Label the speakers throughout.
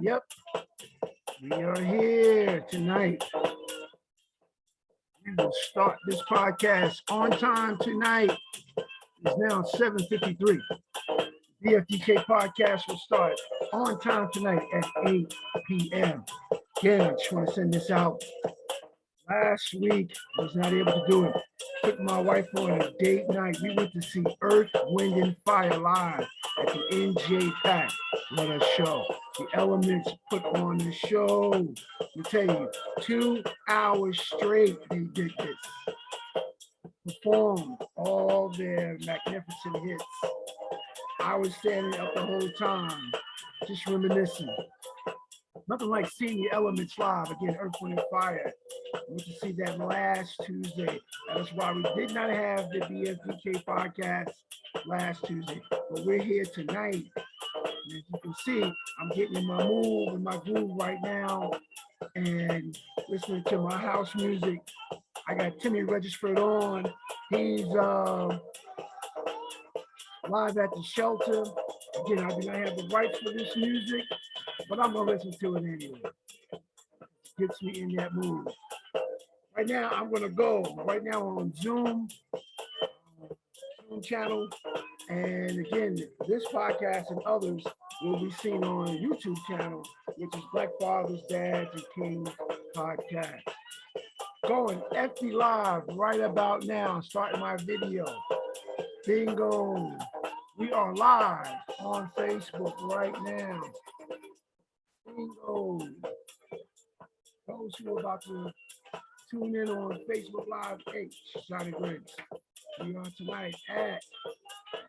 Speaker 1: Yep, we are here tonight. We will start this podcast on time tonight. It's now 7:53. BFDK Podcast will start on time tonight at 8 p.m. Again, I just want to send this out. Last week, I was not able to do it. Took my wife on a date night. We went to see Earth, Wind, and Fire live at the NJ Pack. What a show. The Elements put on the show. Let me tell you, 2 hours straight they did this. Performed all their magnificent hits. I was standing up the whole time, just reminiscing. Nothing like seeing the Elements live. Again, Earth, Wind, and Fire. We went to see that last Tuesday. That's why we did not have the BFDK podcast last Tuesday. But we're here tonight. And as you can see, I'm getting in my mood and my groove right now and listening to my house music. I got Timmy Regisford on. He's live at the shelter. Again, I do not have the rights for this music, but I'm going to listen to it anyway. It gets me in that mood. Right now, I'm going to go right now on Zoom channel. And again, this podcast and others will be seen on a YouTube channel, which is Black Fathers, Dads, and Kings Podcast. Going FB Live right about now, starting my video. Bingo. We are live on Facebook right now. Bingo. Those who are about to tune in on Facebook Live, H. Johnny Griggs. We are tonight at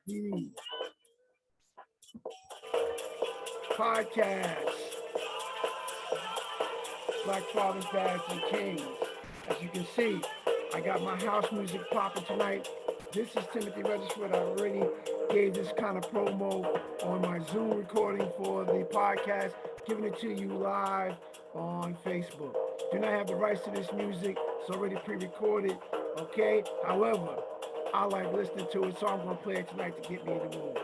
Speaker 1: the podcast, Black Fathers, Dads, and Kings. As you can see, I got my house music popping tonight. This is Timothy Regisford. I already gave this kind of promo on my Zoom recording for the podcast, giving it to you live on Facebook. Do not have the rights to this music. It's already pre-recorded, okay? However, I like listening to it, so I'm going to play it tonight to get me in the mood.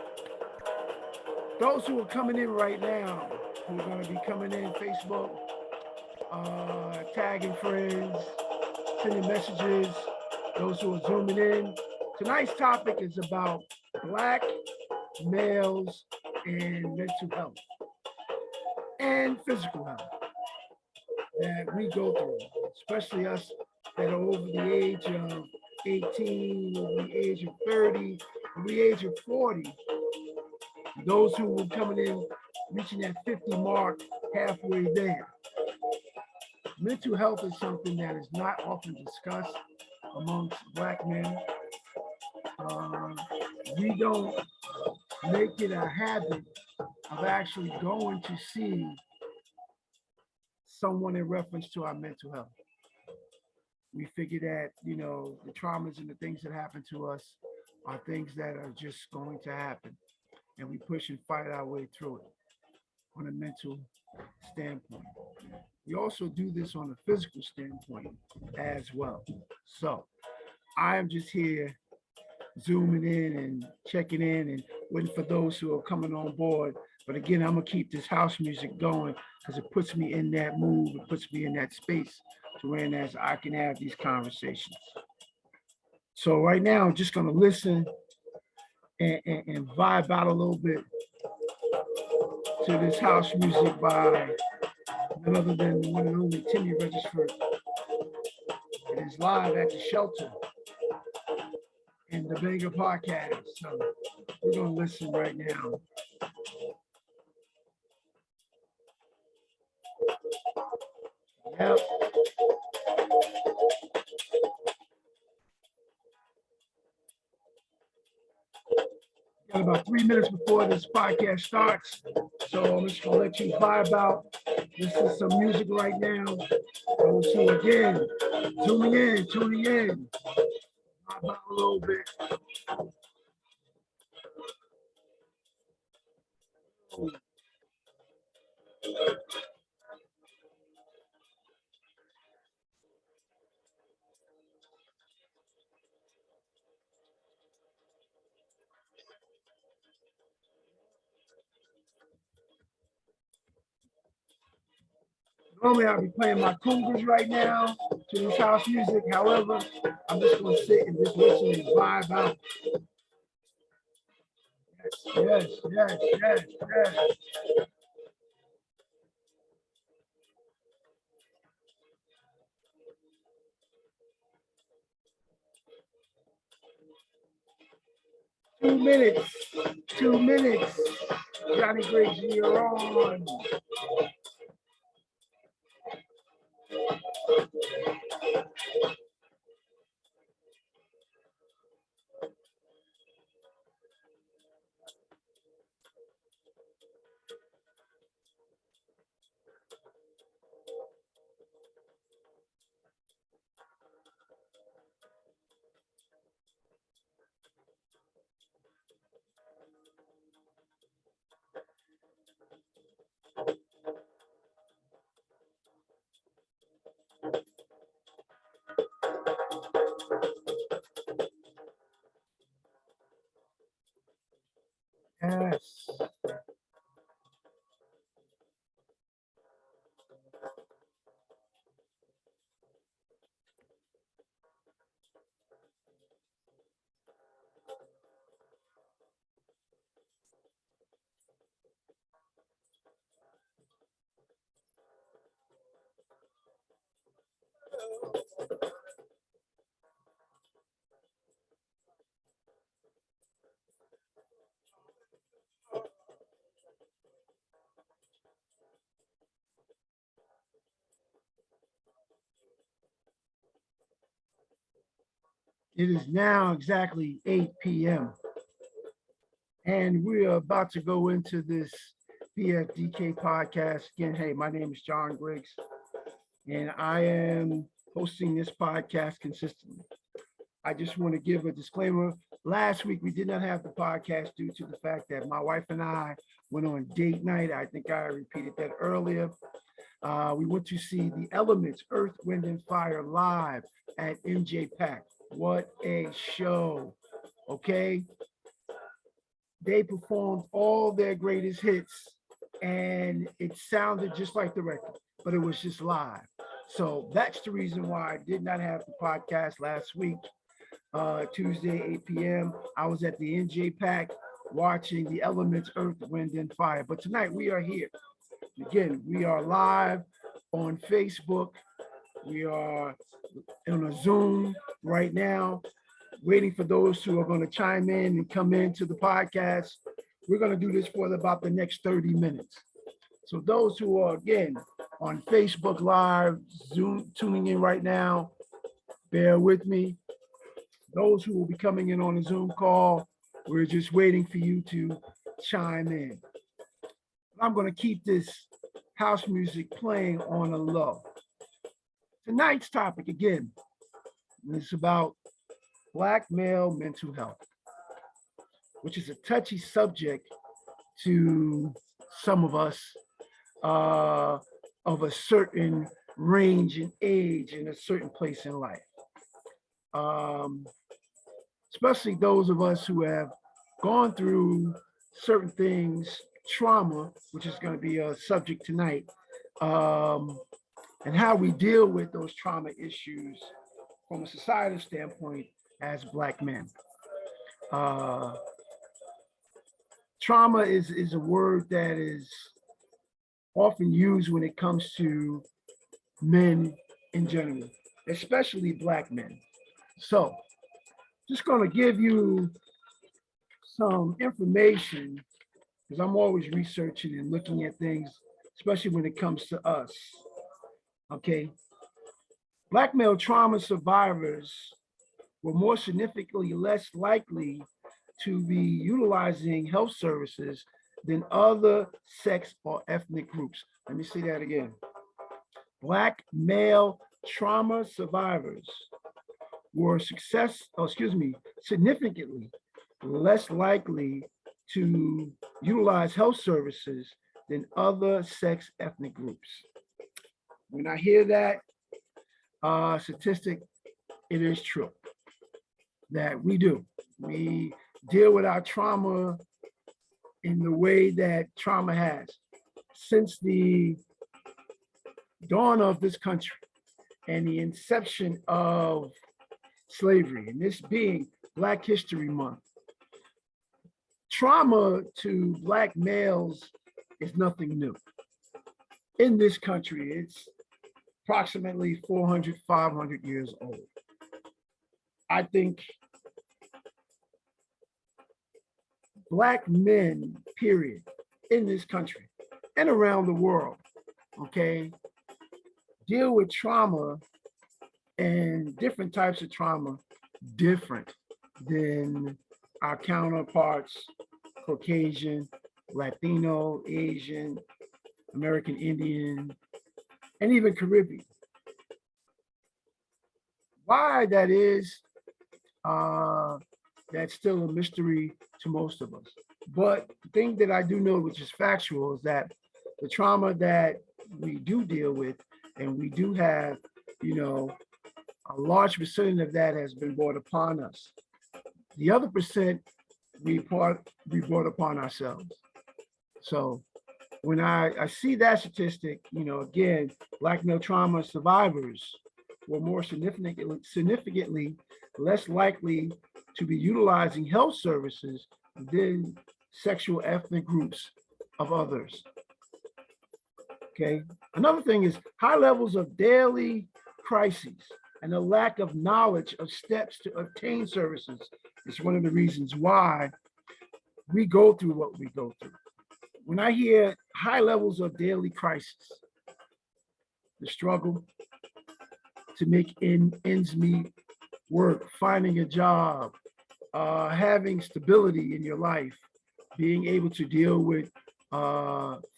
Speaker 1: Those who are coming in right now, who are going to be coming in Facebook, tagging friends, sending messages, those who are zooming in. Tonight's topic is about Black males and mental health and physical health that we go through, especially us that are over the age of 18, over the age of 30, over the age of 40. Those who are coming in, reaching that 50 mark, halfway there. Mental health is something that is not often discussed amongst Black men. We don't make it a habit of actually going to see someone in reference to our mental health. We figure that, the traumas and the things that happen to us are things that are just going to happen. And we push and fight our way through it on a mental standpoint. We also do this on a physical standpoint as well. So I am just here zooming in and checking in and waiting for those who are coming on board. But again, I'm going to keep this house music going because it puts me in that mood. It puts me in that space to where as I can have these conversations. So right now, I'm just going to listen and vibe out a little bit to this house music by none other than the one and only Timmy Regisford. It is live at the shelter in the BFDK Podcast. So we're going to listen right now. Yep. Got about 3 minutes before this podcast starts. So I'm just going to let you vibe out. This is some music right now. So again, zooming in, tuning in. Vibe out a little bit. Normally I'll be playing my congas right now to this house music. However, I'm just gonna sit and just listen and vibe out. Yes, yes, yes, yes. 2 minutes. 2 minutes. Johnny Griggs, you're on. Yes. It is now exactly 8 p.m. And we are about to go into this BFDK podcast. Again, hey, my name is John Griggs, and I am hosting this podcast consistently. I just want to give a disclaimer. Last week, we did not have the podcast due to the fact that my wife and I went on date night. I think I repeated that earlier. We went to see the Elements, Earth, Wind, and Fire live at MJ Pack. What a show. Okay. They performed all their greatest hits and it sounded just like the record, but it was just live. So that's the reason why I did not have the podcast last week, Tuesday, 8 p.m. I was at the NJ Pack watching the Elements, Earth, Wind, and Fire. But tonight we are here. Again, we are live on Facebook. We are on a Zoom right now, waiting for those who are going to chime in and come into the podcast. We're going to do this for about the next 30 minutes. So those who are, again, on Facebook Live, Zoom, tuning in right now, bear with me. Those who will be coming in on a Zoom call, we're just waiting for you to chime in. I'm going to keep this house music playing on a low. Tonight's topic, again, is about Black male mental health, which is a touchy subject to some of us of a certain range and age in a certain place in life. Especially those of us who have gone through certain things, trauma, which is going to be a subject tonight, and how we deal with those trauma issues from a societal standpoint as Black men. Trauma is a word that is often used when it comes to men in general, especially Black men. So, just going to give you some information because I'm always researching and looking at things, especially when it comes to us. Okay. Black male trauma survivors were more significantly less likely to be utilizing health services than other sex or ethnic groups. Let me say that again. Black male trauma survivors were significantly less likely to utilize health services than other sex ethnic groups. When I hear that statistic, it is true that we do. We deal with our trauma in the way that trauma has. Since the dawn of this country and the inception of slavery, and this being Black History Month, trauma to Black males is nothing new. In this country, it's approximately 400, 500 years old. I think Black men, period, in this country and around the world, okay, deal with trauma and different types of trauma different than our counterparts, Caucasian, Latino, Asian, American Indian, and even Caribbean. Why that is, that's still a mystery to most of us. But the thing that I do know, which is factual, is that the trauma that we do deal with, and we do have, a large percentage of that has been brought upon us. The other percent we brought upon ourselves. So when I see that statistic, again, Black male trauma survivors were more significantly less likely to be utilizing health services than sexual ethnic groups of others. Okay. Another thing is high levels of daily crises and a lack of knowledge of steps to obtain services is one of the reasons why we go through what we go through. When I hear high levels of daily crisis, the struggle to make ends meet, work, finding a job, having stability in your life, being able to deal with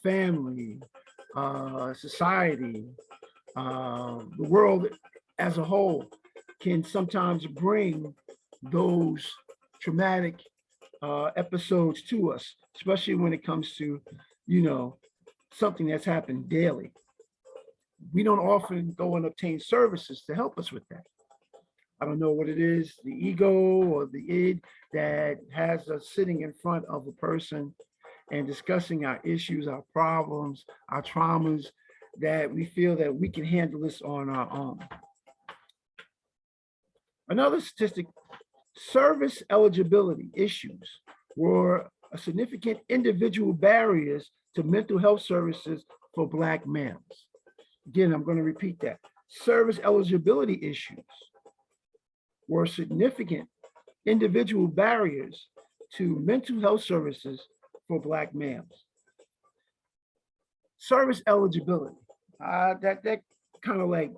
Speaker 1: family, society, the world as a whole, can sometimes bring those traumatic episodes to us, especially when it comes to, something that's happened daily. We don't often go and obtain services to help us with that. I don't know what it is, the ego or the id that has us sitting in front of a person and discussing our issues, our problems, our traumas, that we feel that we can handle this on our own. Another statistic, service eligibility issues were a significant individual barriers to mental health services for Black males. Again, I'm going to repeat that. Service eligibility issues were significant individual barriers to mental health services for Black males. Service eligibility, that kind of like,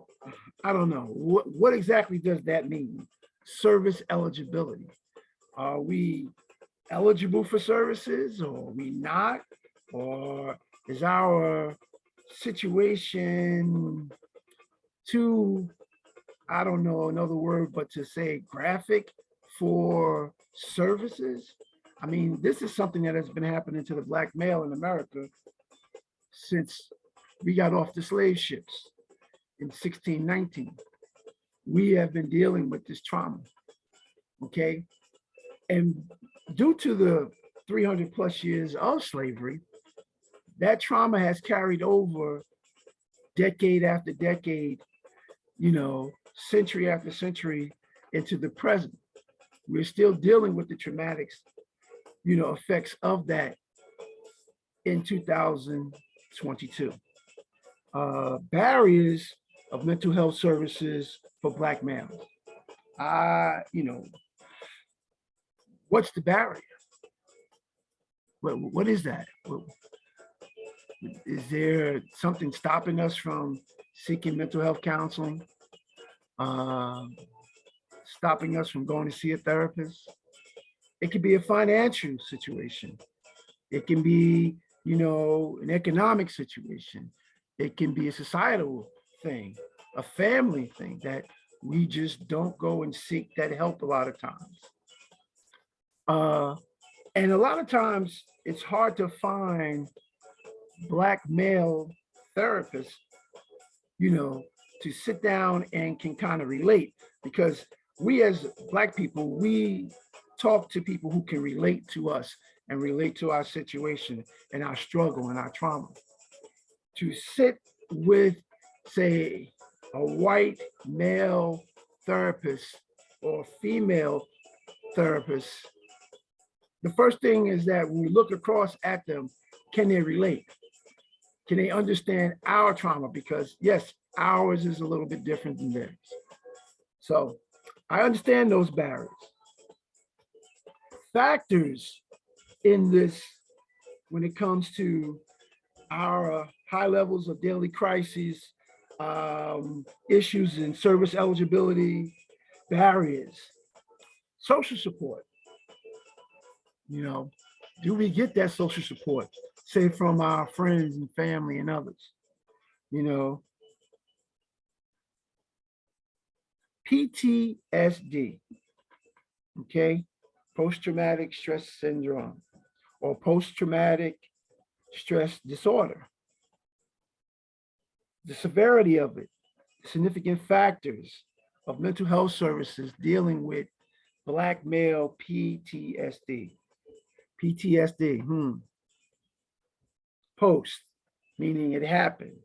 Speaker 1: I don't know, what exactly does that mean? Service eligibility. Are we eligible for services, or are we not? Or is our situation too, I don't know another word, but to say graphic for services? I mean, this is something that has been happening to the Black male in America since we got off the slave ships in 1619. We have been dealing with this trauma, okay? And due to the 300 plus years of slavery, that trauma has carried over decade after decade, century after century into the present. We're still dealing with the traumatics, effects of that in 2022. Barriers of mental health services for Black males. What's the barrier? What is that? Is there something stopping us from seeking mental health counseling? Stopping us from going to see a therapist? It could be a financial situation. It can be, an economic situation. It can be a societal thing, a family thing that we just don't go and seek that help a lot of times. And a lot of times it's hard to find Black male therapists, to sit down and can kind of relate, because we as Black people, we talk to people who can relate to us and relate to our situation and our struggle and our trauma. To sit with say, a white male therapist or female therapist, the first thing is that when we look across at them, can they relate? Can they understand our trauma? Because yes, ours is a little bit different than theirs. So I understand those barriers. Factors in this when it comes to our high levels of daily crises, issues in service eligibility, barriers, social support. You know, do we get that social support, say from our friends and family and others? You know, PTSD, okay, post-traumatic stress syndrome or post-traumatic stress disorder. The severity of it, significant factors of mental health services dealing with Black male PTSD. PTSD, post, meaning it happened.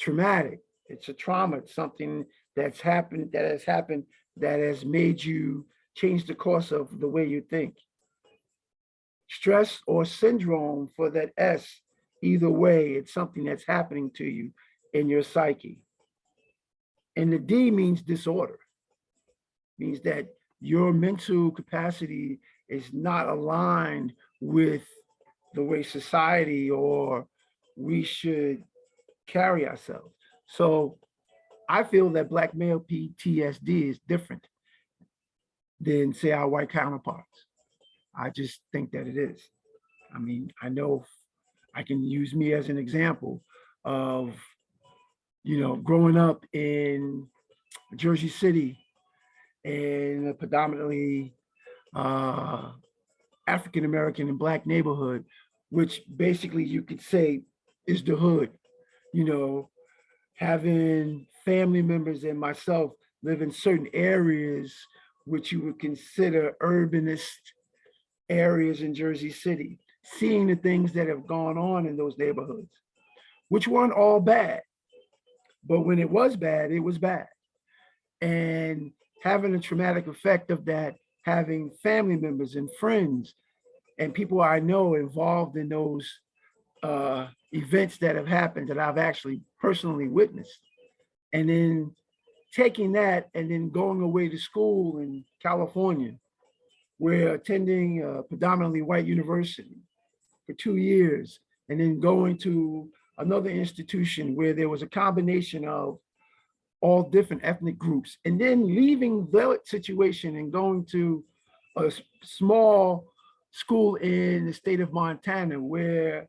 Speaker 1: Traumatic, it's a trauma, it's something that has made you change the course of the way you think. Stress or syndrome for that S, either way, it's something that's happening to you in your psyche. And the D means disorder, means that your mental capacity is not aligned with the way society or we should carry ourselves. So I feel that Black male PTSD is different than, say, our white counterparts. I just think that it is. I mean, I know I can use me as an example of, growing up in Jersey City in a predominantly African American and Black neighborhood, which basically you could say is the hood. Having family members and myself live in certain areas which you would consider urbanist areas in Jersey City, seeing the things that have gone on in those neighborhoods, which weren't all bad. But when it was bad, it was bad. And having a traumatic effect of that, having family members and friends and people I know involved in those events that have happened that I've actually personally witnessed. And then taking that and then going away to school in California, where attending a predominantly white university for 2 years, and then going to another institution where there was a combination of all different ethnic groups, and then leaving that situation and going to a small school in the state of Montana where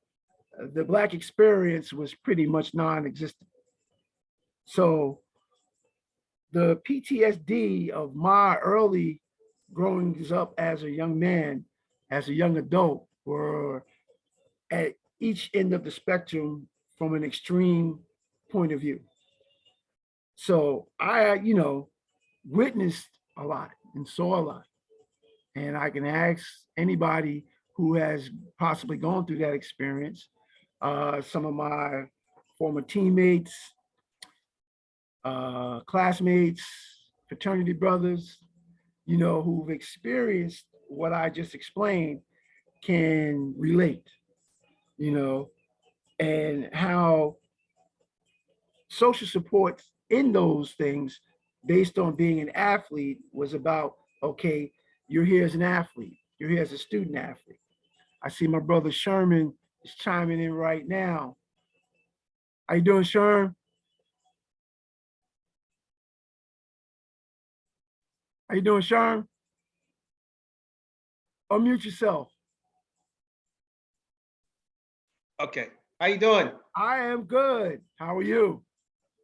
Speaker 1: the Black experience was pretty much non-existent. So the PTSD of my early growing up as a young man, as a young adult, were at each end of the spectrum from an extreme point of view. So I, witnessed a lot and saw a lot. And I can ask anybody who has possibly gone through that experience, some of my former teammates, classmates, fraternity brothers, who've experienced what I just explained can relate, and how social support in those things based on being an athlete was about, okay, you're here as an athlete, you're here as a student athlete. I see my brother Sherman is chiming in right now. How you doing, Sherman? How you doing, Sherman? Unmute yourself.
Speaker 2: Okay. How you doing?
Speaker 1: I am good. How are you?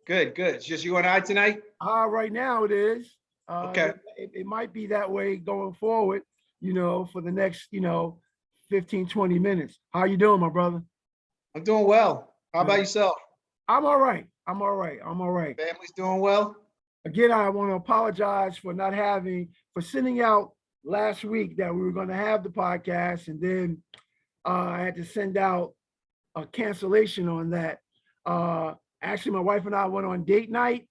Speaker 2: Good, good. It's just you and I tonight?
Speaker 1: Right now it is.
Speaker 2: Okay.
Speaker 1: It might be that way going forward, for the next, 15, 20 minutes. How you doing, my brother?
Speaker 2: I'm doing well. How about yourself?
Speaker 1: I'm all right. I'm all right. I'm all right.
Speaker 2: Family's doing well?
Speaker 1: Again, I want to apologize for sending out last week that we were going to have the podcast, and then I had to send out a cancellation on that Actually, my wife and I went on date night.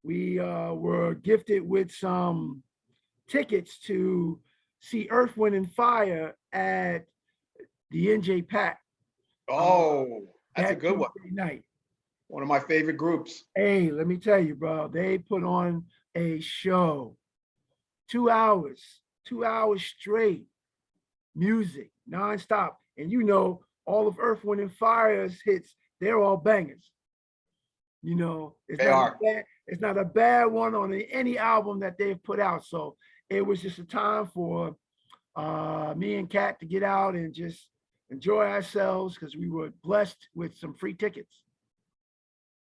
Speaker 1: We were gifted with some tickets to see Earth, Wind, and Fire at the NJ Pack
Speaker 2: Oh, that's a
Speaker 1: that
Speaker 2: good one.
Speaker 1: Tuesday night.
Speaker 2: One of my favorite groups.
Speaker 1: Hey, let me tell you, bro, they put on a show. 2 hours straight, music, nonstop. And you know, all of Earth, Wind, and Fire's hits, they're all bangers. You know,
Speaker 2: They are.
Speaker 1: it's not a bad one on any album that they've put out. So it was just a time for me and Kat to get out and just enjoy ourselves because we were blessed with some free tickets.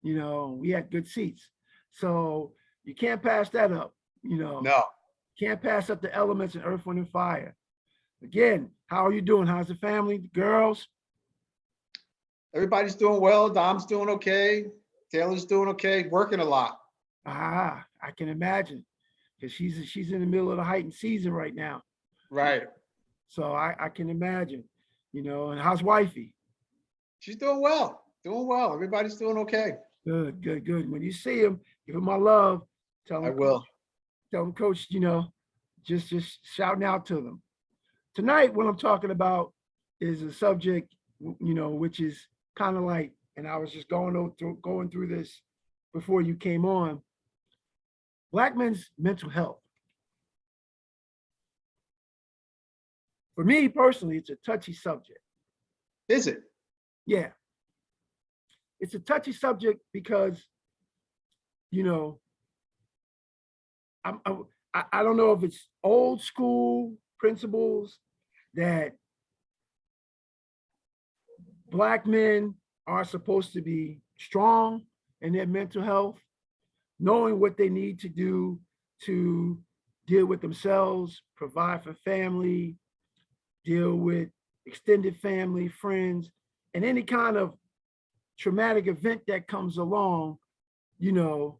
Speaker 1: You know, we had good seats. So you can't pass that up, you know.
Speaker 2: No.
Speaker 1: Can't pass up the elements in Earth, Wind, and Fire. Again, how are you doing? How's the family, the girls?
Speaker 2: Everybody's doing well. Dom's doing okay. Taylor's doing okay. Working a lot.
Speaker 1: I can imagine because she's in the middle of the heightened season right now.
Speaker 2: Right.
Speaker 1: So I can imagine, you know. And how's wifey?
Speaker 2: She's doing well. Doing well. Everybody's doing okay.
Speaker 1: Good, good, good. When you see him, give him my love. Tell him,
Speaker 2: I will.
Speaker 1: Tell him, Coach, you know, just shouting out to them. Tonight, what I'm talking about is a subject, you know, which is kind of like, and I was just going through this before you came on. Black men's mental health. For me personally, it's a touchy subject.
Speaker 2: Is it?
Speaker 1: Yeah. It's a touchy subject because, you know, I don't know if it's old school principles that Black men are supposed to be strong in their mental health, knowing what they need to do to deal with themselves, provide for family, deal with extended family, friends, and any kind of traumatic event that comes along, you know,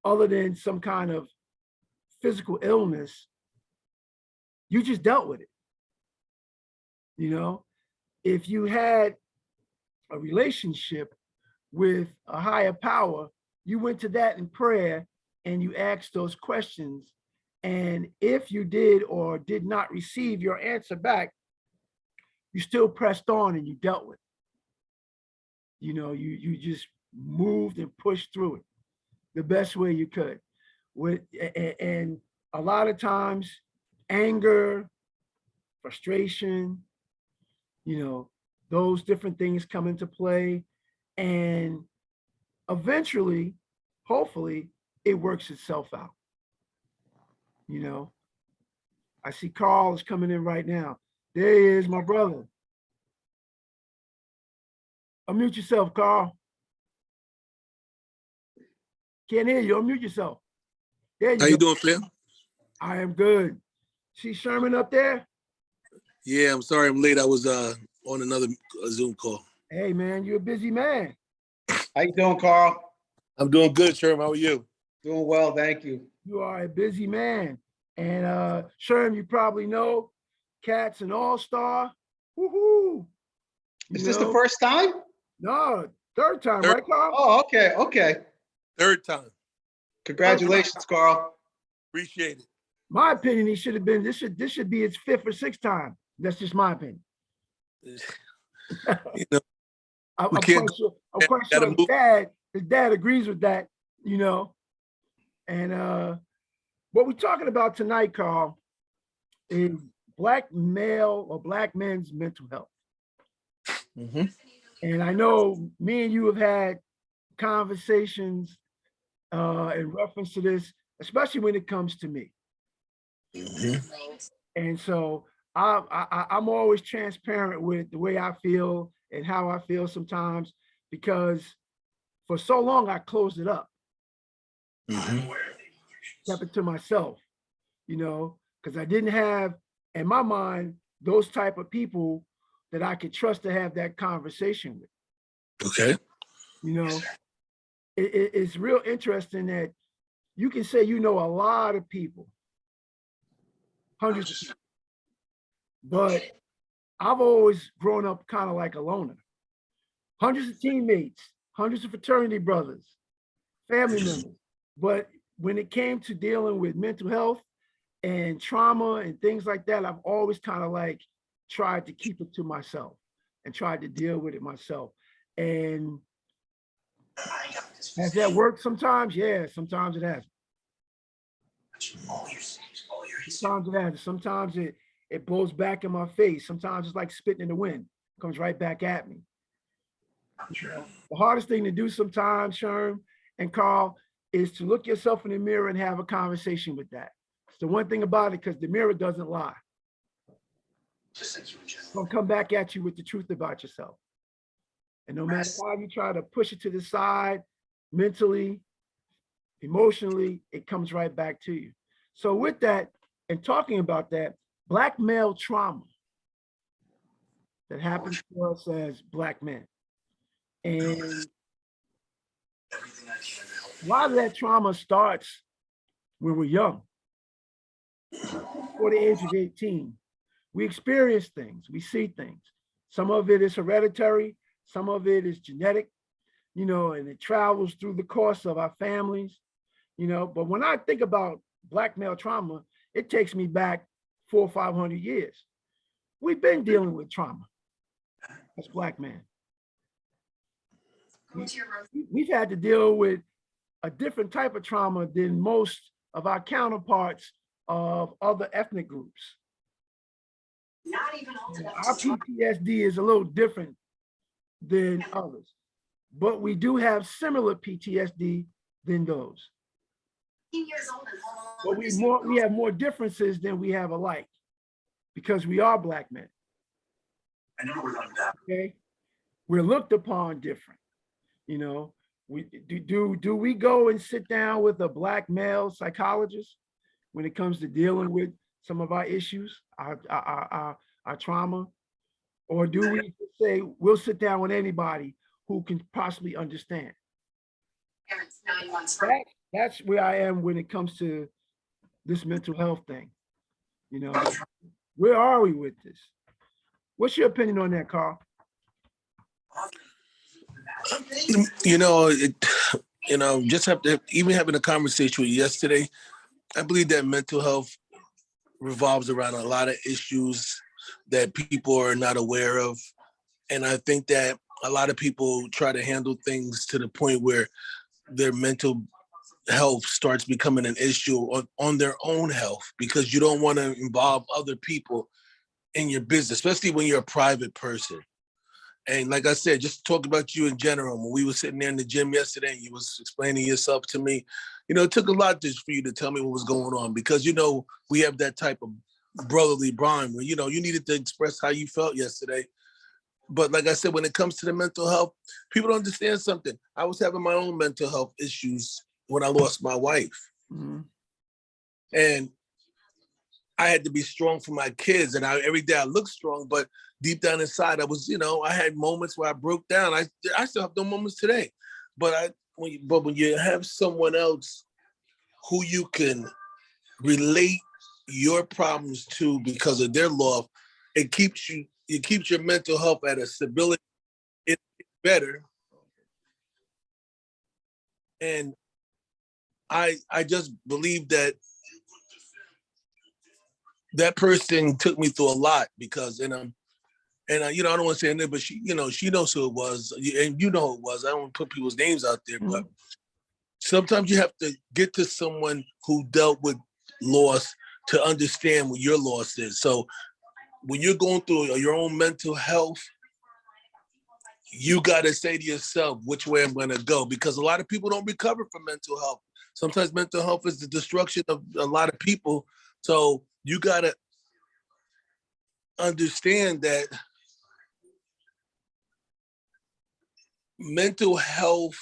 Speaker 1: other than some kind of physical illness, you just dealt with it. You know, if you had a relationship with a higher power, you went to that in prayer and you asked those questions. And if you did or did not receive your answer back, you still pressed on and you dealt with it. You know, you just moved and pushed through it the best way you could. And a lot of times, anger, frustration, you know, those different things come into play. And eventually, hopefully, it works itself out. You know, I see Carl is coming in right now. There he is, my brother. Unmute yourself, Carl. Can't hear you. Unmute yourself. There you
Speaker 3: How
Speaker 1: go.
Speaker 3: you doing, Phil?
Speaker 1: I am good. See Sherman up there?
Speaker 3: Yeah, I'm sorry I'm late. I was on another Zoom call.
Speaker 1: Hey, man, you're a busy man.
Speaker 2: How you doing, Carl?
Speaker 3: I'm doing good, Sherman. How are you?
Speaker 2: Doing well, thank you.
Speaker 1: You are a busy man. And Sherman, you probably know, Cat's an all-star. Woohoo!
Speaker 2: Is this the first time?
Speaker 1: No, third time, right, Carl?
Speaker 2: Oh, okay, okay.
Speaker 3: Third time.
Speaker 2: Congratulations, Carl.
Speaker 3: Appreciate it.
Speaker 1: My opinion, he should have been, this should be his fifth or sixth time. That's just my opinion.
Speaker 3: You know,
Speaker 1: I'm quite sure his dad agrees with that, you know. And what we're talking about tonight, Carl, is Black male or Black men's mental health.
Speaker 3: mm-hmm.
Speaker 1: And I know me and you have had conversations in reference to this, especially when it comes to me.
Speaker 3: Mm-hmm.
Speaker 1: And so I'm always transparent with the way I feel and how I feel sometimes, because for so long I closed it up,
Speaker 3: Mm-hmm.
Speaker 1: kept it to myself, you know, because I didn't have in my mind those type of people that I could trust to have that conversation with.
Speaker 3: Okay.
Speaker 1: You know, it's real interesting that you can say you know a lot of people, hundreds of people, but I've always grown up kind of like a loner. Hundreds of teammates, hundreds of fraternity brothers, family members. But when it came to dealing with mental health and trauma and things like that, I've always kind of like tried to keep it to myself and tried to deal with it myself. And has that worked sometimes? Yeah, sometimes it has. Sometimes it has. Sometimes it blows back in my face. Sometimes it's like spitting in the wind. It comes right back at me. You know, the hardest thing to do sometimes, Sherm and Carl, is to look yourself in the mirror and have a conversation with that. It's the one thing about it, because the mirror doesn't lie. It's gonna come back at you with the truth about yourself. And no matter how you try to push it to the side, mentally, emotionally, it comes right back to you. So with that, and talking about that, Black male trauma that happens to us as Black men. And a lot of that trauma starts when we're young, before the age of 18. We experience things, we see things. Some of it is hereditary, some of it is genetic, you know, and it travels through the course of our families, you know. But when I think about Black male trauma, it takes me back 400 or 500 years. We've been dealing with trauma as Black men. We've had to deal with a different type of trauma than most of our counterparts of other ethnic groups. Our PTSD is a little different than others, but we do have similar PTSD than those. But we have more differences than we have alike, because we are Black men. Okay, we're looked upon different. You know, do we go and sit down with a Black male psychologist when it comes to dealing with some of our issues, our trauma, or do we say we'll sit down with anybody who can possibly understand? That's where I am when it comes to this mental health thing. You know, where are we with this? What's your opinion on that, Carl?
Speaker 3: Just even having a conversation with you yesterday, I believe that mental health revolves around a lot of issues that people are not aware of. And I think that a lot of people try to handle things to the point where their mental health starts becoming an issue on their own health, because you don't want to involve other people in your business, especially when you're a private person. And like I said, just talk about you in general. When we were sitting there in the gym yesterday and you was explaining yourself to me, it took a lot just for you to tell me what was going on, because, we have that type of brotherly bond where, you needed to express how you felt yesterday. But like I said, when it comes to the mental health, people don't understand something. I was having my own mental health issues when I lost my wife.
Speaker 1: Mm-hmm.
Speaker 3: And I had to be strong for my kids. And every day I looked strong, but deep down inside, I was, I had moments where I broke down. I still have those moments today. But when you have someone else who you can relate your problems to because of their loss, it keeps your mental health at a stability. It's better. And I just believe that person took me through a lot, because I don't want to say anything, but she knows who it was, and who it was. I don't want to put people's names out there, but sometimes you have to get to someone who dealt with loss to understand what your loss is. So when you're going through your own mental health, you got to say to yourself, which way I'm going to go, because a lot of people don't recover from mental health. Sometimes mental health is the destruction of a lot of people. So you got to understand that mental health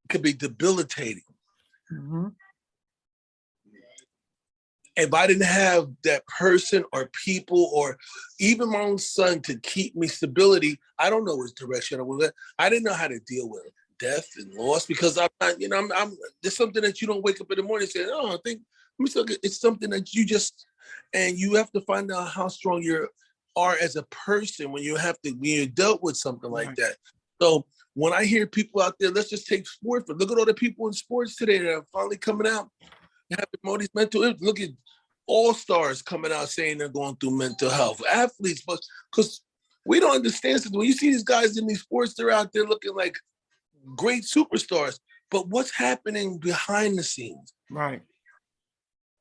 Speaker 3: could be debilitating.
Speaker 1: Mm-hmm.
Speaker 3: If I didn't have that person or people or even my own son to keep me stability, I don't know which direction I was. I didn't know how to deal with death and loss, because I'm not, there's something that you don't wake up in the morning and say, oh, I think, it's something that you have to find out how strong you are as a person when you're dealt with something like that. So when I hear people out there, let's just take sports, but look at all the people in sports today that are finally coming out and having all these mental illness. Look at all-stars coming out saying they're going through mental health. Athletes, but because we don't understand something. When you see these guys in these sports, they're out there looking like great superstars. But what's happening behind the scenes?
Speaker 1: Right.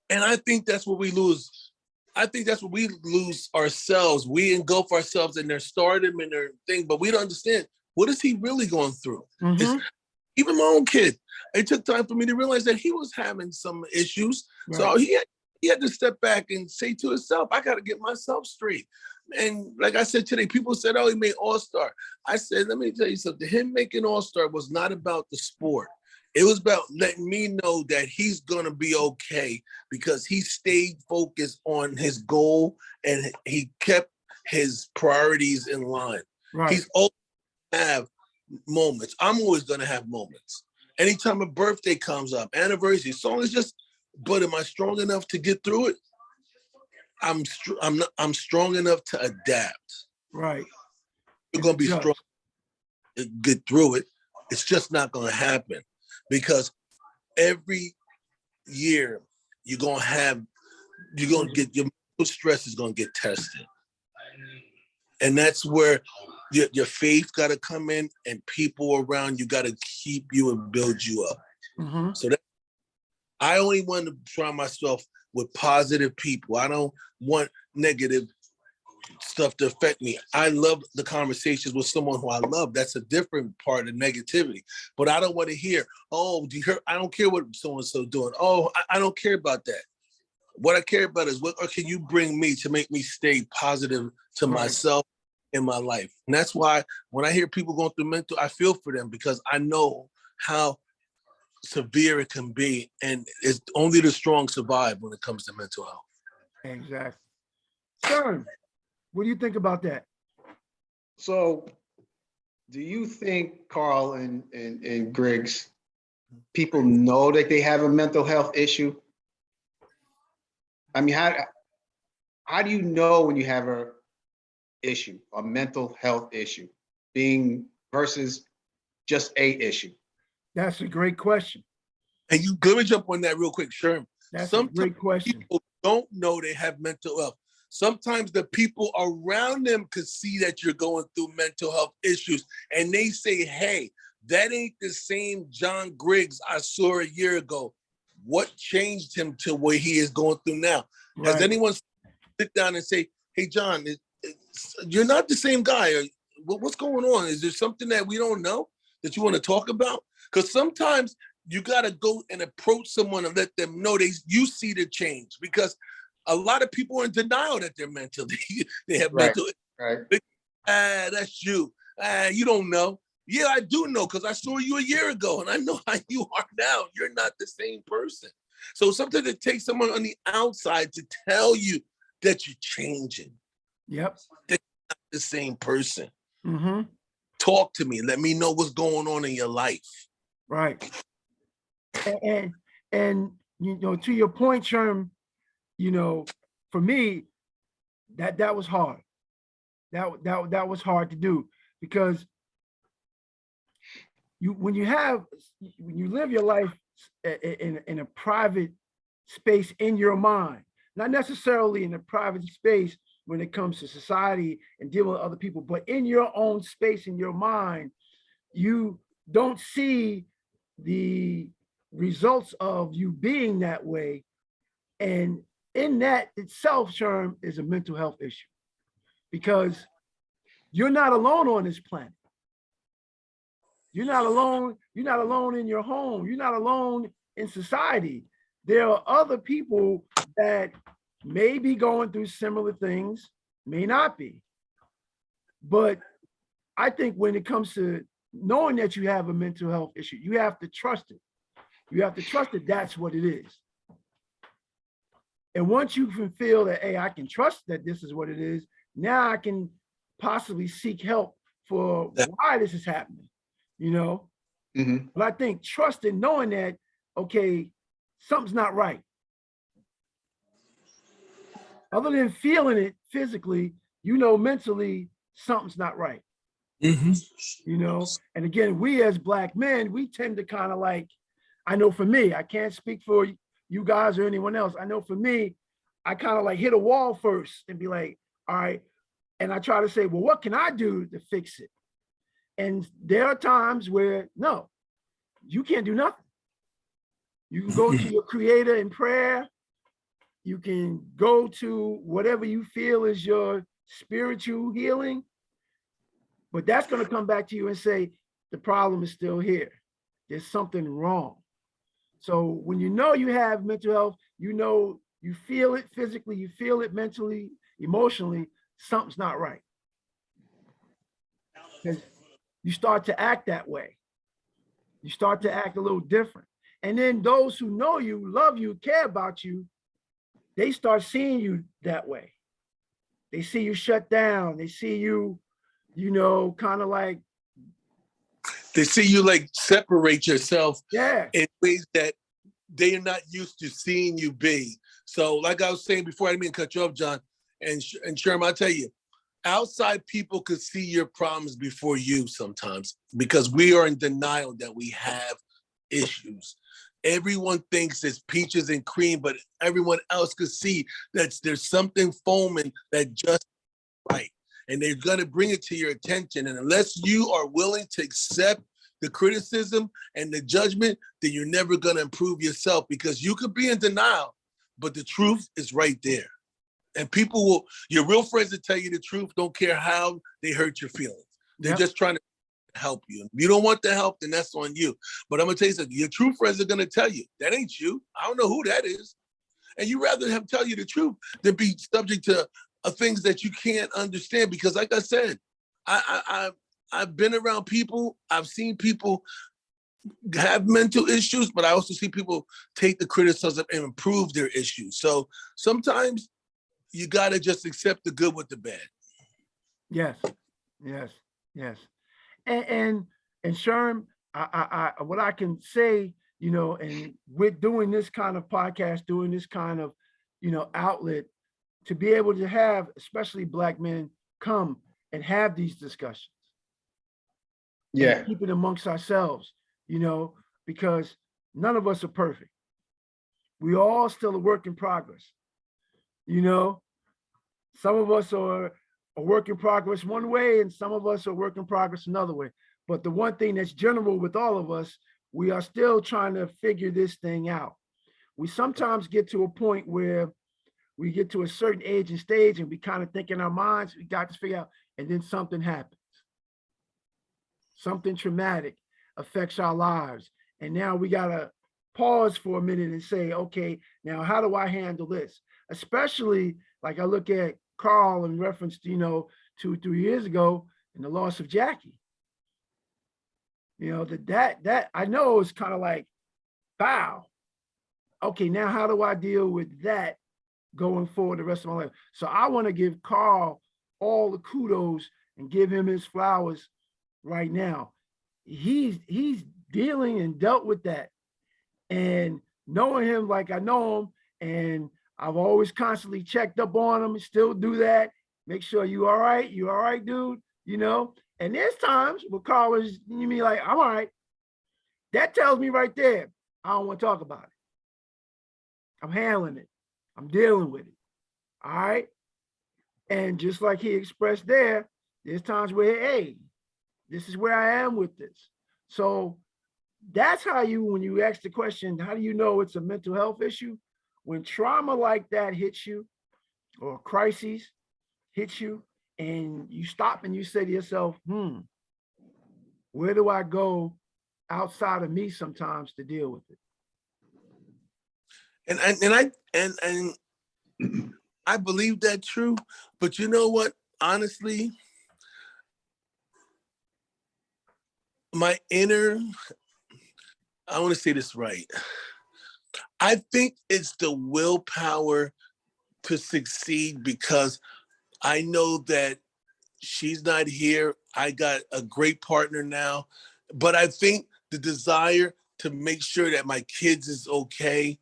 Speaker 3: And I think that's what we lose. I think that's what we lose ourselves. We engulf ourselves in their stardom and their thing, but we don't understand, what is he really going through?
Speaker 1: Mm-hmm.
Speaker 3: Even my own kid, it took time for me to realize that he was having some issues.
Speaker 1: Right.
Speaker 3: So he had to step back and say to himself, I got to get myself straight. And like I said today, people said, oh, he made All-Star. I said, let me tell you something. Him making All-Star was not about the sport. It was about letting me know that he's going to be okay because he stayed focused on his goal and he kept his priorities in line.
Speaker 1: Right.
Speaker 3: He's always have moments. I'm always going to have moments. Anytime a birthday comes up, anniversary, song is just, but am I strong enough to get through it? I'm strong enough to adapt.
Speaker 1: Right.
Speaker 3: You're going to be strong to get through it. It's just not going to happen. Because every year you're gonna get your mental stress is gonna get tested, and that's where your faith got to come in, and people around you got to keep you and build you up.
Speaker 1: Mm-hmm.
Speaker 3: So I only want to surround myself with positive people. I don't want negative stuff to affect me. I love the conversations with someone who I love. That's a different part of negativity. But I don't want to hear, oh, do you hear? I don't care what so-and-so doing. Oh, I don't care about that. What I care about is what can you bring me to make me stay positive to myself in my life. And that's why when I hear people going through mental, I feel for them because I know how severe it can be. And it's only the strong survive when it comes to mental health.
Speaker 1: Exactly. Sir, what do you think about that?
Speaker 2: So do you think, Carl and Griggs, people know that they have a mental health issue? I mean, how do you know when you have a mental health issue, being versus just a issue?
Speaker 1: That's a great question.
Speaker 3: And let me jump on that real quick, Sherm.
Speaker 1: That's
Speaker 3: Sometimes
Speaker 1: a great question.
Speaker 3: people don't know they have mental health. Sometimes the people around them could see that you're going through mental health issues and they say, hey, that ain't the same John Griggs I saw a year ago. What changed him to where he is going through now?
Speaker 1: Right.
Speaker 3: Has anyone sit down and say, hey, John, you're not the same guy. What's going on? Is there something that we don't know that you want to talk about? Because sometimes you got to go and approach someone and let them know you see the change, because a lot of people are in denial that they're mental. They have mental.
Speaker 2: Right.
Speaker 3: That's you. You don't know. Yeah, I do know because I saw you a year ago and I know how you are now. You're not the same person. So sometimes it takes someone on the outside to tell you that you're changing.
Speaker 1: Yep.
Speaker 3: That you're not the same person.
Speaker 1: Mm-hmm.
Speaker 3: Talk to me. Let me know what's going on in your life.
Speaker 1: Right. And you know, to your point, Sherm, you know, for me, that was hard. That was hard to do, because when you live your life in a private space in your mind, not necessarily in a private space when it comes to society and dealing with other people, but in your own space in your mind, you don't see the results of you being that way. And in that itself, Sherm, is a mental health issue, because you're not alone on this planet. You're not alone. You're not alone in your home. You're not alone in society. There are other people that may be going through similar things, may not be. But I think when it comes to knowing that you have a mental health issue, you have to trust it. You have to trust that that's what it is. And once you can feel that, hey, I can trust that this is what it is, now I can possibly seek help for why this is happening, you know?
Speaker 2: Mm-hmm.
Speaker 1: But I think trusting, knowing that, okay, something's not right. Other than feeling it physically, you know, mentally, something's not right. You know, and again, we as Black men, we tend to kind of like, I know for me, I can't speak for you guys or anyone else. I know for me, I kind of like hit a wall first and be like, all right. And I try to say, well, what can I do to fix it? And there are times where, no, you can't do nothing. You can go to your creator in prayer. You can go to whatever you feel is your spiritual healing. But that's going to come back to you and say, the problem is still here. There's something wrong. So when you know you have mental health, you know you feel it physically, you feel it mentally, emotionally, something's not right. Because you start to act that way. You start to act a little different. And then those who know you, love you, care about you, they start seeing you that way. They see you shut down. They see you, you know, kind of like.
Speaker 3: They see you like separate yourself
Speaker 1: Yeah.
Speaker 3: in ways that they are not used to seeing you be. So like I was saying before, I didn't mean to cut you off, John, and Sherm, I'll tell you, outside people could see your problems before you sometimes because we are in denial that we have issues. Everyone thinks it's peaches and cream, but everyone else could see that there's something foaming that just right. And they're going to bring it to your attention. And unless you are willing to accept the criticism and the judgment, then you're never going to improve yourself because you could be in denial, but the truth is right there. And people will, your real friends that tell you the truth don't care how they hurt your feelings. They're just trying to help you. If you don't want the help, then that's on you. But I'm going to tell you something. Your true friends are going to tell you, that ain't you. I don't know who that is. And you rather have tell you the truth than be subject to things that you can't understand. Because like I said, I've been around people. I've seen people have mental issues, but I also see people take the criticism and improve their issues. So sometimes you got to just accept the good with the bad.
Speaker 1: Yes, yes, yes. And Sherm, I what I can say, you know, and with doing this kind of podcast, doing this kind of, you know, outlet, to be able to have, especially Black men, come and have these discussions.
Speaker 2: Yeah.
Speaker 1: Keep it amongst ourselves, you know, because none of us are perfect. We all still a work in progress. You know, some of us are a work in progress one way, and some of us are work in progress another way. But the one thing that's general with all of us, we are still trying to figure this thing out. We sometimes get to a point where we get to a certain age and stage and we kind of think in our minds, we got to figure out, and then something happens. Something traumatic affects our lives. And now we got to pause for a minute and say, okay, now how do I handle this? Especially like I look at Carl in reference to, you know, 2-3 years ago and the loss of Jackie. You know, that I know is kind of like, wow. Okay, now how do I deal with that going forward the rest of my life? So I want to give Carl all the kudos and give him his flowers right now. He's dealing and dealt with that. And knowing him like I know him, and I've always constantly checked up on him and still do that. Make sure you all right, dude, you know? And there's times where Carl is, you mean like, I'm all right. That tells me right there, I don't want to talk about it. I'm handling it. I'm dealing with it. All right. And just like he expressed there, there's times where, hey, this is where I am with this. So that's how you, when you ask the question, how do you know it's a mental health issue? When trauma like that hits you, or crises hits you, and you stop and you say to yourself, where do I go outside of me sometimes to deal with it?
Speaker 3: And I believe that's true, but you know what? Honestly, my inner, I want to say this right. I think it's the willpower to succeed because I know that she's not here. I got a great partner now, but I think the desire to make sure that my kids is okay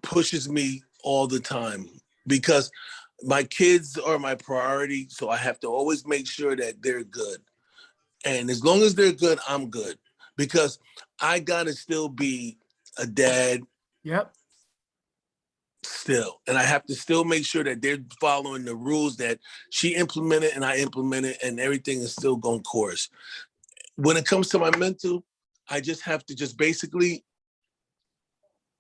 Speaker 3: pushes me all the time because my kids are my priority. So I have to always make sure that they're good. And as long as they're good, I'm good. Because I gotta still be a dad.
Speaker 1: Yep.
Speaker 3: Still. And I have to still make sure that they're following the rules that she implemented and I implemented, and everything is still going course. When it comes to my mental, I just have to just basically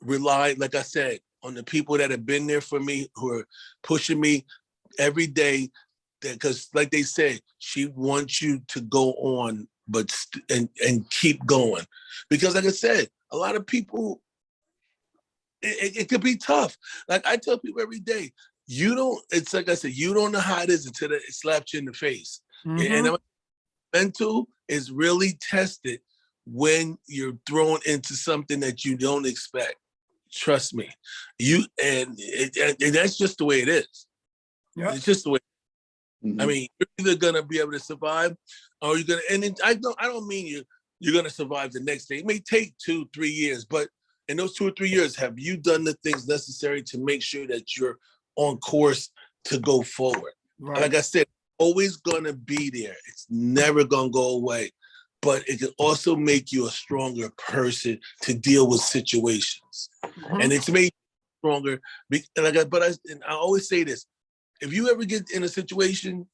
Speaker 3: rely, like I said, on the people that have been there for me, who are pushing me every day. Because like they said, she wants you to go on, but and keep going. Because like I said, a lot of people, it could be tough. Like I tell people every day, it's like I said, you don't know how it is until it slaps you in the face.
Speaker 1: Mm-hmm.
Speaker 3: And mental is really tested when you're thrown into something that you don't expect. Trust me. And that's just the way it is.
Speaker 1: Yep.
Speaker 3: It's just the way.
Speaker 2: Mhm.
Speaker 3: I mean, you're either gonna be able to survive, or you're gonna. And I don't mean you're gonna survive the next day. It may take 2-3 years, but in those 2 or 3 years, have you done the things necessary to make sure that you're on course to go forward?
Speaker 1: Right.
Speaker 3: Like I said, always gonna be there. It's never gonna go away, but it can also make you a stronger person to deal with situations,
Speaker 1: Mm-hmm.
Speaker 3: and it's made you stronger. And I always say this. If you ever get in a situation,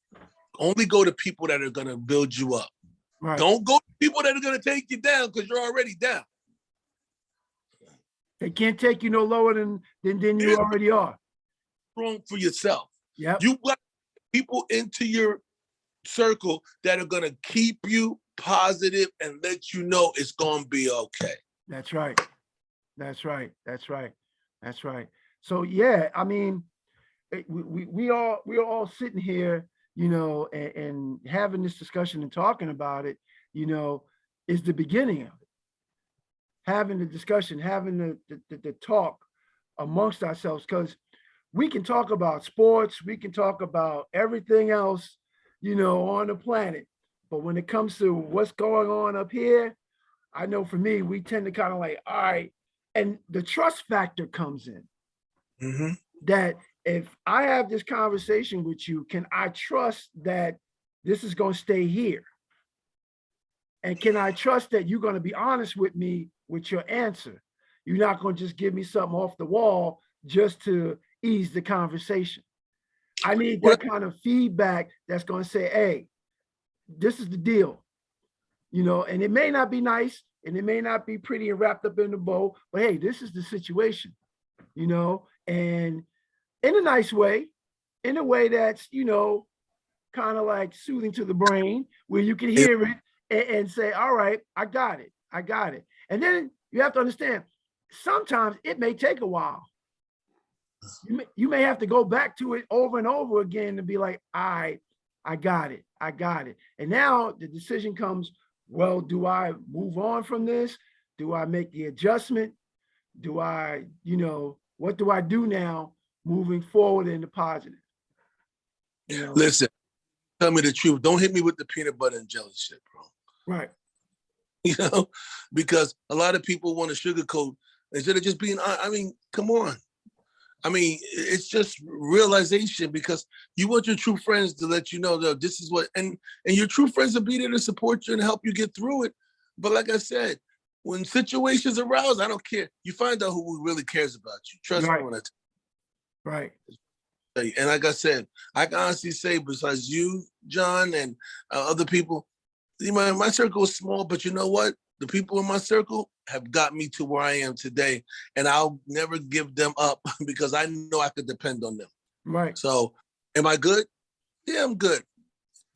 Speaker 3: only go to people that are going to build you up.
Speaker 1: Right.
Speaker 3: Don't go to people that are going to take you down, because you're already down.
Speaker 1: They can't take you no lower than you already are.
Speaker 3: Strong for yourself.
Speaker 1: Yep.
Speaker 3: You got people into your circle that are going to keep you positive and let you know it's going to be okay.
Speaker 1: That's right. That's right. That's right. That's right. So yeah, I mean, we are all sitting here, you know, and having this discussion and talking about it, you know, is the beginning of it. Having the discussion, having the talk amongst ourselves, because we can talk about sports, we can talk about everything else, you know, on the planet. But when it comes to what's going on up here, I know for me, we tend to kind of like, all right, and the trust factor comes in.
Speaker 3: Mm-hmm.
Speaker 1: That if I have this conversation with you, can I trust that this is going to stay here? And can I trust that you're going to be honest with me with your answer? You're not going to just give me something off the wall just to ease the conversation. I need that kind of feedback that's going to say, hey, this is the deal. You know, and it may not be nice and it may not be pretty and wrapped up in a bow, but hey, this is the situation, you know, and in a nice way, in a way that's, you know, kind of like soothing to the brain, where you can hear it and say, all right, I got it. I got it. And then you have to understand, sometimes it may take a while. You may have to go back to it over and over again to be like, all right, I got it. I got it. And now the decision comes, well, do I move on from this? Do I make the adjustment? Do I, you know, what do I do now moving forward in the positive? You know?
Speaker 3: Listen, tell me the truth. Don't hit me with the peanut butter and jelly shit, bro.
Speaker 1: Right.
Speaker 3: You know, because a lot of people want to sugarcoat instead of just being, I mean, come on. I mean, it's just realization, because you want your true friends to let you know that this is what, and your true friends will be there to support you and help you get through it. But like I said, when situations arouse, I don't care. You find out who really cares about you. Trust me when I
Speaker 1: Right.
Speaker 3: tell you. And like I said, I can honestly say, besides you, John, and other people, my circle is small, but you know what? The people in my circle have got me to where I am today, and I'll never give them up because I know I could depend on them.
Speaker 1: Right.
Speaker 3: So, am I good? Yeah, I'm good.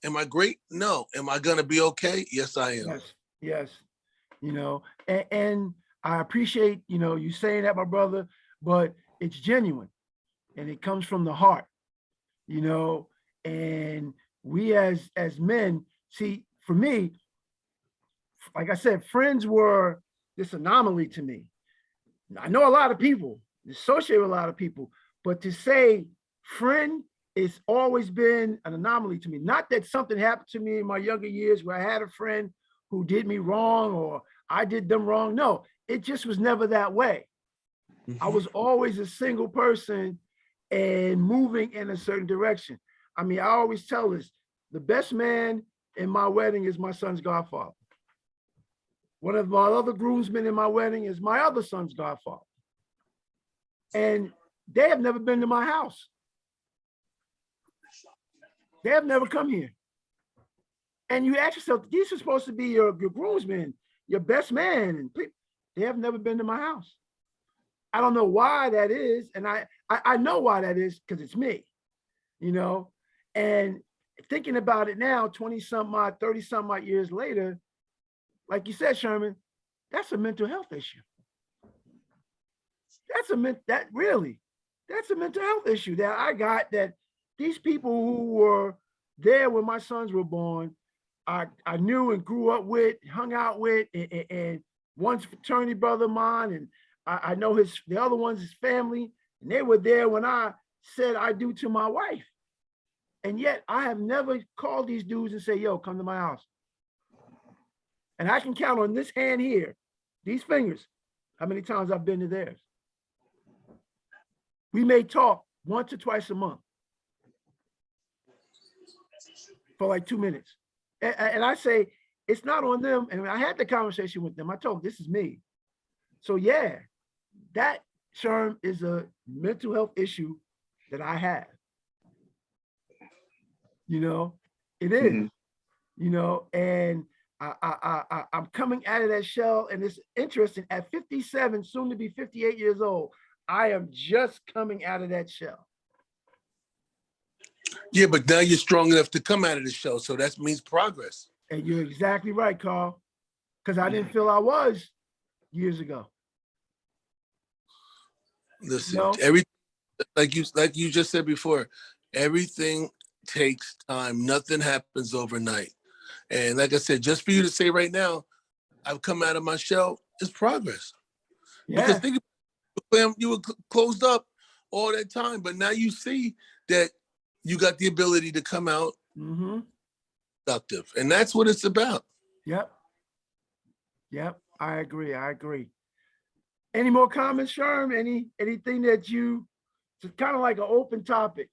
Speaker 3: Am I great? No. Am I gonna be okay? Yes, I am.
Speaker 1: Yes. Yes. You know, and I appreciate, you know, you saying that, my brother, but it's genuine and it comes from the heart, you know, and we as men, see, for me, like I said, friends were this anomaly to me. I know a lot of people, associate with a lot of people, but to say friend, it's always been an anomaly to me. Not that something happened to me in my younger years where I had a friend who did me wrong or I did them wrong. No, it just was never that way.
Speaker 3: Mm-hmm.
Speaker 1: I was always a single person and moving in a certain direction. I mean, I always tell this, the best man in my wedding is my son's godfather. One of my other groomsmen in my wedding is my other son's godfather. And they have never been to my house. They have never come here. And you ask yourself, these are supposed to be your groomsmen, your best man. And they have never been to my house. I don't know why that is. And I know why that is, because it's me, you know. And thinking about it now, 20-some odd, 30-some odd years later, like you said, Sherman, that's a mental health issue. That's a mental health issue that I got, that these people who were there when my sons were born, I knew and grew up with, hung out with, and one's fraternity brother of mine, and I know the other one's his family, and they were there when I said I do to my wife. And yet I have never called these dudes and say, yo, come to my house. And I can count on this hand here, these fingers, how many times I've been to theirs. We may talk once or twice a month for like 2 minutes. And I say, it's not on them. And I had the conversation with them. I told them, this is me. So yeah, that, Sherm, is a mental health issue that I have. You know, it is, you know, and I'm coming out of that shell, and it's interesting. At 57, soon to be 58 years old, I am just coming out of that shell.
Speaker 3: Yeah, but now you're strong enough to come out of the shell, so that means progress.
Speaker 1: And you're exactly right, Carl, because I didn't feel I was years ago.
Speaker 3: Listen,
Speaker 1: You know?
Speaker 3: everything, like you just said before, everything takes time. Nothing happens overnight. And like I said, just for you to say right now, I've come out of my shell, is progress.
Speaker 1: Yeah.
Speaker 3: Because think about it, you were closed up all that time, but now you see that you got the ability to come out productive. And that's what it's about.
Speaker 1: Yep. I agree. Any more comments, Sherm? Anything that it's kind of like an open topic.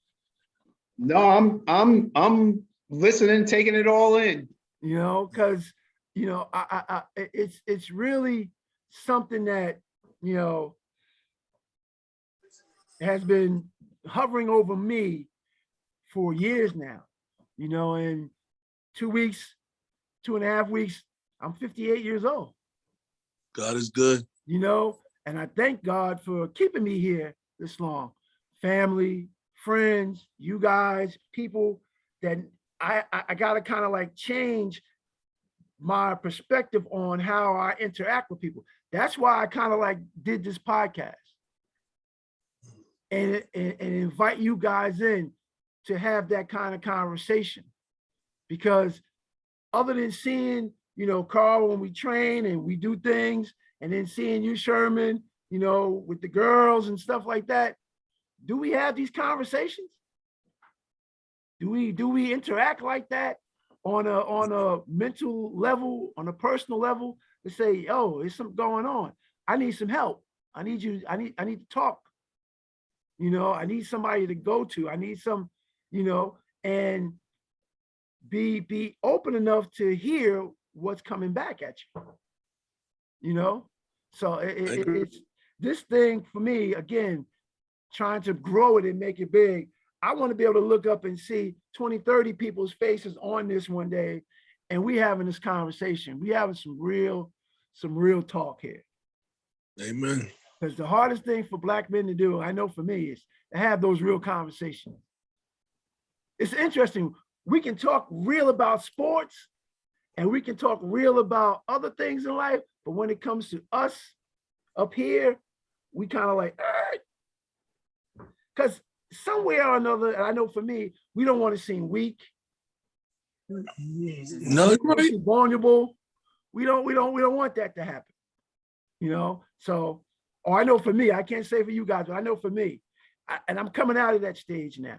Speaker 2: No, I'm listening, taking it all in.
Speaker 1: You know, because you know, it's really something that, you know, has been hovering over me for years now. You know, in 2 weeks, 2.5 weeks, I'm 58 years old.
Speaker 3: God is good.
Speaker 1: You know, and I thank God for keeping me here this long. Family, friends, you guys, people that I got to kind of like change my perspective on how I interact with people. That's why I kind of like did this podcast and invite you guys in to have that kind of conversation. Because other than seeing, you know, Carl, when we train and we do things, and then seeing you, Sherman, you know, with the girls and stuff like that, do we have these conversations? Do we interact like that on a mental level, on a personal level, to say, yo, there's something going on. I need some help. I need to talk. You know, I need somebody to go to. I need some, you know, and be open enough to hear what's coming back at you. You know, so it's this thing for me, again, trying to grow it and make it big. I want to be able to look up and see 20, 30 people's faces on this one day, and we having this conversation. We having some real talk here.
Speaker 3: Amen.
Speaker 1: Because the hardest thing for Black men to do, I know for me, is to have those real conversations. It's interesting. We can talk real about sports, and we can talk real about other things in life, but when it comes to us up here, we kind of like, because somewhere or another, and I know for me, we don't want to seem weak.
Speaker 3: No, right.
Speaker 1: Vulnerable. We don't want that to happen. You know, so, or I know for me, I can't say for you guys, but I know for me, and I'm coming out of that stage now.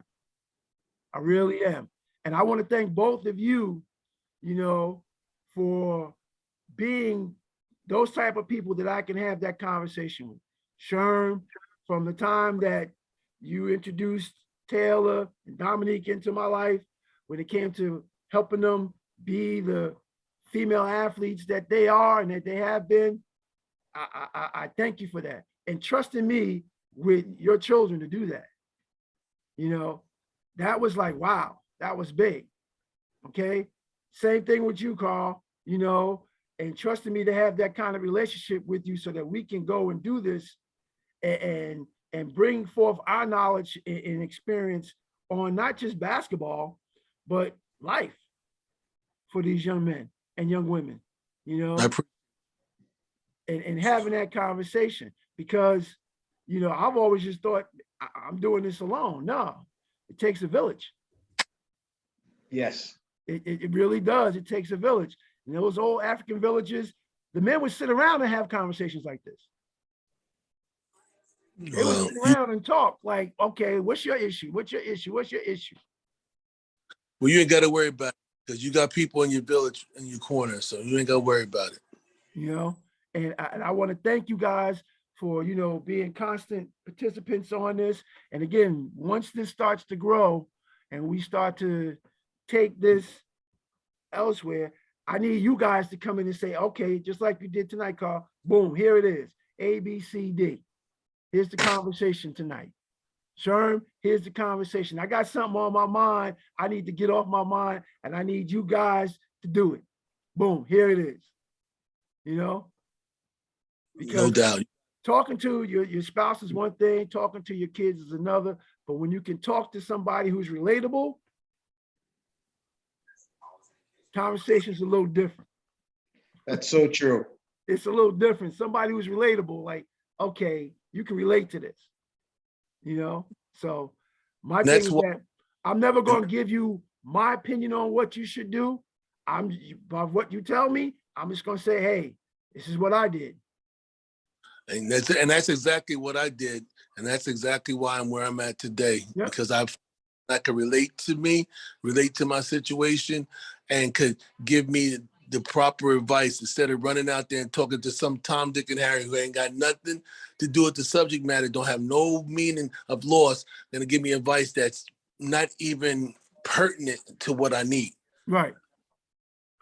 Speaker 1: I really am. And I want to thank both of you, you know, for being those type of people that I can have that conversation with. Sherm, from the time that you introduced Taylor and Dominique into my life, when it came to helping them be the female athletes that they are and that they have been. I thank you for that. And trusting me with your children to do that. You know, that was like, wow, that was big. Okay. Same thing with you, Carl, you know, and trusting me to have that kind of relationship with you so that we can go and do this and bring forth our knowledge and experience on not just basketball, but life for these young men and young women, you know, and having that conversation because, you know, I've always just thought I'm doing this alone. No, it takes a village.
Speaker 2: Yes.
Speaker 1: It really does. It takes a village. And those old African villages, the men would sit around and have conversations like this. They would sit around and talk like, okay, what's your issue? What's your issue? What's your issue?
Speaker 3: Well, you ain't got to worry about it because you got people in your village in your corner, so you ain't got to worry about it.
Speaker 1: You know, and I want to thank you guys for, you know, being constant participants on this. And again, once this starts to grow and we start to take this elsewhere, I need you guys to come in and say, okay, just like you did tonight, Carl, boom, here it is, A, B, C, D. Here's the conversation tonight. Sherm, here's the conversation. I got something on my mind. I need to get off my mind, and I need you guys to do it. Boom, here it is. You know? Because
Speaker 3: no doubt.
Speaker 1: Talking to your spouse is one thing, talking to your kids is another. But when you can talk to somebody who's relatable, conversation's a little different.
Speaker 2: That's so true.
Speaker 1: It's a little different. Somebody who's relatable, like, okay, you can relate to this, you know? So my thing is that I'm never going to give you my opinion on what you should do. By what you tell me, I'm just going to say, hey, this is what I did.
Speaker 3: And that's exactly what I did. And that's exactly why I'm where I'm at today,
Speaker 1: Yep.
Speaker 3: because I could relate to my situation, and could give me the proper advice instead of running out there and talking to some Tom, Dick, and Harry who ain't got nothing to do with the subject matter, don't have no meaning of loss, gonna give me advice that's not even pertinent to what I need.
Speaker 1: Right.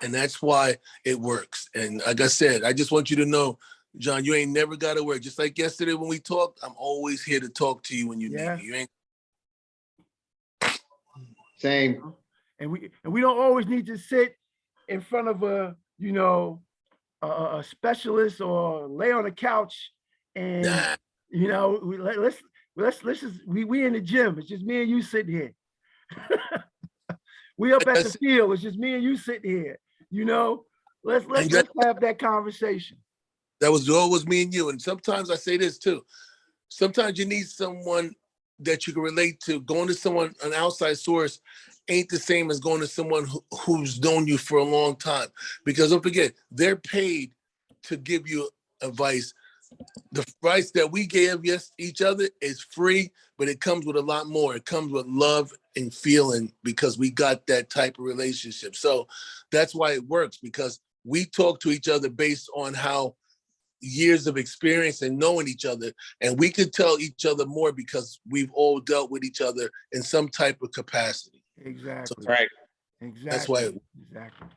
Speaker 3: And that's why it works. And like I said, I just want you to know, John, you ain't never got to worry. Just like yesterday when we talked, I'm always here to talk to you when you need me. You ain't.
Speaker 2: Same.
Speaker 1: And we don't always need to sit in front of a specialist or lay on a couch and you know, let's just we in the gym. It's just me and you sitting here. We up at the field. It's just me and you sitting here. You know, let's have that conversation.
Speaker 3: That was always me and you. And sometimes I say this too. Sometimes you need someone that you can relate to. Going to someone, an outside source, ain't the same as going to someone who's known you for a long time. Because don't forget, they're paid to give you advice. The advice that we gave each other is free, but it comes with a lot more. It comes with love and feeling because we got that type of relationship. So that's why it works, because we talk to each other based on how years of experience and knowing each other, and we could tell each other more because we've all dealt with each other in some type of capacity.
Speaker 1: Exactly.
Speaker 3: So,
Speaker 2: right.
Speaker 1: Exactly.
Speaker 3: That's why.
Speaker 1: Exactly.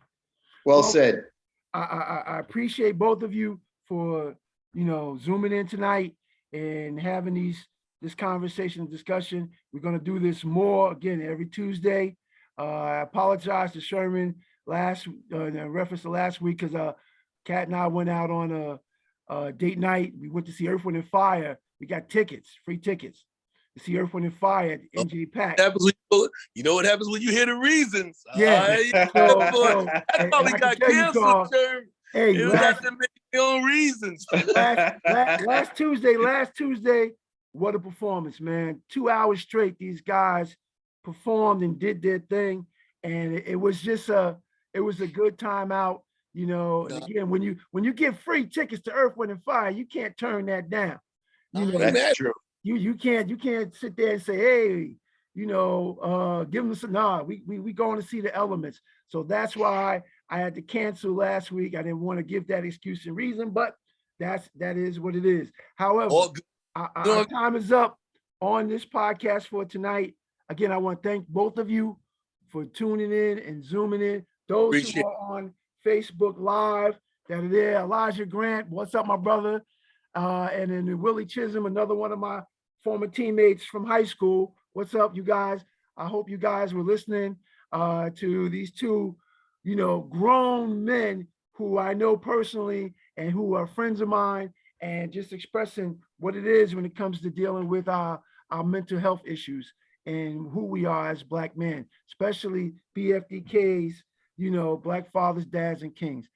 Speaker 2: Well said.
Speaker 1: I appreciate both of you for, you know, zooming in tonight and having this conversation and discussion. We're going to do this more again every Tuesday. I apologize to Sherman in reference to last week because Kat and I went out on a date night. We went to see Earth, Wind, and Fire. We got free tickets to see Earth, Wind, and Fire at NJ Pack.
Speaker 3: You know what happens when you hear the reasons.
Speaker 1: Yeah.
Speaker 3: That's probably got canceled, Sherm.
Speaker 1: Hey,
Speaker 3: you got to make your own reasons.
Speaker 1: last Tuesday, what a performance, man. 2 hours straight, these guys performed and did their thing. And it was just a good time out. You know, and again, when you give free tickets to Earth, Wind, and Fire, you can't turn that down. You know,
Speaker 2: that's true.
Speaker 1: You can't sit there and say, hey, you know, give them some. Nah, we going to see the elements. So that's why I had to cancel last week. I didn't want to give that excuse and reason, but that is what it is. However, our time is up on this podcast for tonight. Again, I want to thank both of you for tuning in and zooming in. Those
Speaker 3: Appreciate
Speaker 1: who are on Facebook Live that are there, Elijah Grant, what's up, my brother? And then Willie Chisholm, another one of my former teammates from high school. What's up, you guys? I hope you guys were listening to these two, grown men who I know personally and who are friends of mine, and just expressing what it is when it comes to dealing with our mental health issues and who we are as Black men, especially BFDKs, Black fathers, dads, and kings.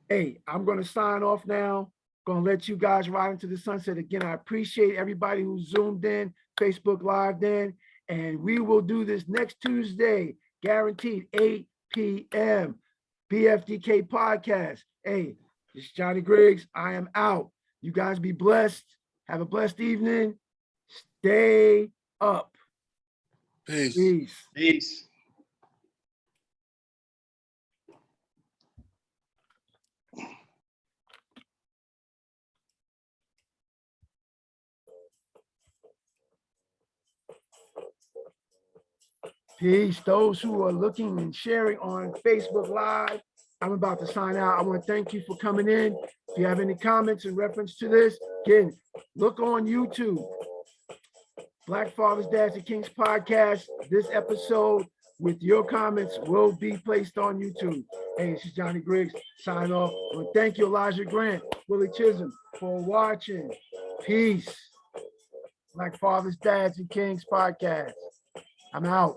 Speaker 1: Hey, I'm going to sign off now. Going to let you guys ride into the sunset. Again, I appreciate everybody who zoomed in, Facebook Live in, and we will do this next Tuesday, guaranteed 8 p.m. BFDK Podcast. Hey, this is Johnny Griggs. I am out. You guys be blessed. Have a blessed evening. Stay up.
Speaker 3: Peace.
Speaker 1: Peace.
Speaker 2: Peace.
Speaker 1: Peace. Those who are looking and sharing on Facebook Live, I'm about to sign out. I want to thank you for coming in. If you have any comments in reference to this, again, look on YouTube. Black Fathers, Dads, and Kings podcast. This episode with your comments will be placed on YouTube. Hey, this is Johnny Griggs. Sign off. I want to thank you, Elijah Grant, Willie Chisholm, for watching. Peace. Black Fathers, Dads, and Kings podcast. I'm out.